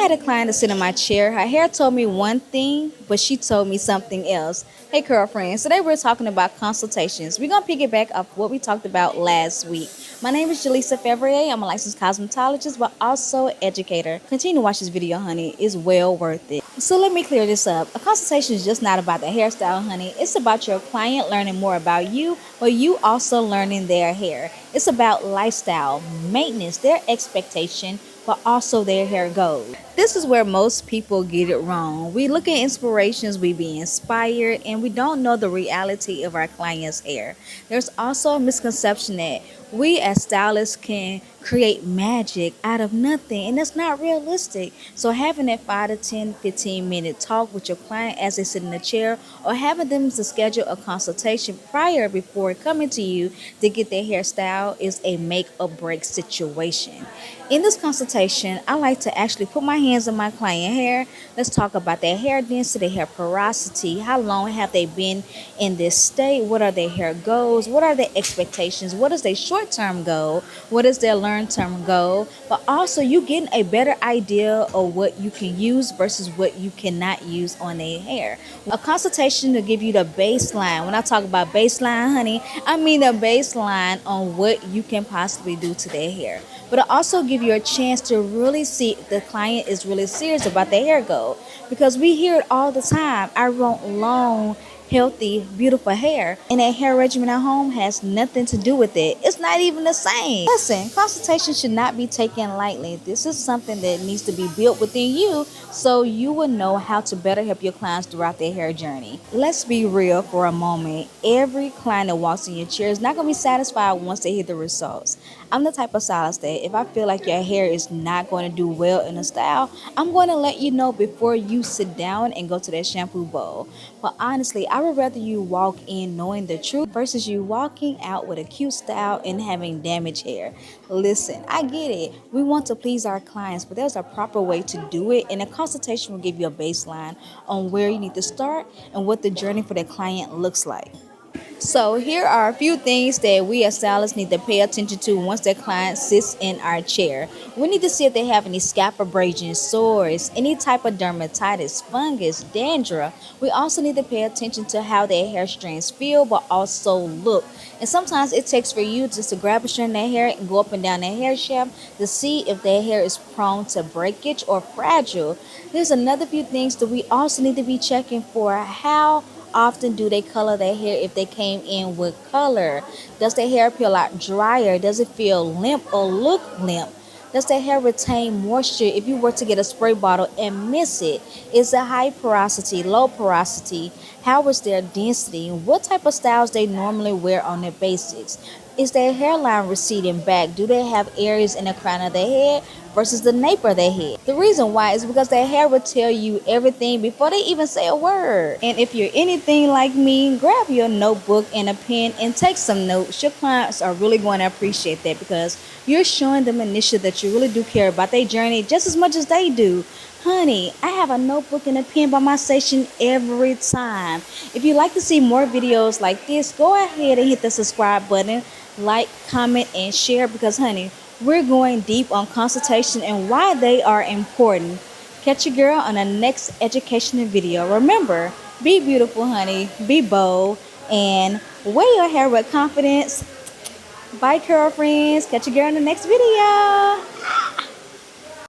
had a client to sit in my chair. Her hair told me one thing, but she told me something else. Hey, girlfriends. Today we're talking about consultations. We're going to piggyback off what we talked about last week. My name is Jaleesa Fevrier. I'm a licensed cosmetologist, but also educator. Continue to watch this video, honey. It's well worth it. So let me clear this up. A consultation is just not about the hairstyle, honey. It's about your client learning more about you, but you also learning their hair. It's about lifestyle, maintenance, their expectation, but also their hair goals. This is where most people get it wrong. We look at inspirations, we be inspired, and we don't know the reality of our client's hair. There's also a misconception that we as stylists can create magic out of nothing, and that's not realistic. So having that 5 to 10, 15-minute talk with your client as they sit in the chair, or having them to schedule a consultation prior before coming to you to get their hairstyle is a make or break situation. In this consultation, I like to actually put my hands on my client hair. Let's talk about their hair density, hair porosity, how long have they been in this state, what are their hair goals, what are their expectations, what is their short-term goal, what is their long-term goal, but also you getting a better idea of what you can use versus what you cannot use on their hair. A consultation to give you the baseline. When I talk about baseline, honey, I mean the baseline on what you can possibly do to their hair. But it also give you a chance to really see if the client is really serious about their hair goal. Because we hear it all the time. I want long, healthy, beautiful hair. And a hair regimen at home has nothing to do with it. It's not even the same. Listen, consultation should not be taken lightly. This is something that needs to be built within you so you will know how to better help your clients throughout their hair journey. Let's be real for a moment. Every client that walks in your chair is not going to be satisfied once they hear the results. I'm the type of stylist that if I feel like your hair is not going to do well in a style, I'm going to let you know before you sit down and go to that shampoo bowl. But honestly, I would rather you walk in knowing the truth versus you walking out with a cute style and having damaged hair. Listen, I get it. We want to please our clients, but there's a proper way to do it, and a consultation will give you a baseline on where you need to start and what the journey for the client looks like. So here are a few things that we as stylists need to pay attention to once their client sits in our chair. We need to see if they have any scalp abrasions, sores, any type of dermatitis, fungus, dandruff. We also need to pay attention to how their hair strands feel but also look. And sometimes it takes for you just to grab a strand of their hair and go up and down their hair shaft to see if their hair is prone to breakage or fragile. There's another few things that we also need to be checking for. How often do they color their hair if they came in with color? Does their hair feel a lot drier? Does it feel limp or look limp? Does their hair retain moisture if you were to get a spray bottle and miss it? Is it high porosity, low porosity? How is their density? What type of styles they normally wear on their basics? Is their hairline receding back? Do they have areas in the crown of their head versus the nape of their head? The reason why is because their hair will tell you everything before they even say a word. And if you're anything like me, grab your notebook and a pen and take some notes. Your clients are really going to appreciate that because you're showing them initiative that you really do care about their journey just as much as they do. Honey, I have a notebook and a pen by my station every time. If you'd like to see more videos like this, go ahead and hit the subscribe button, like, comment, and share because, honey, we're going deep on consultation and why they are important. Catch your girl on the next educational video. Remember, be beautiful, honey, be bold, and wear your hair with confidence. Bye, girlfriends. Catch your girl in the next video.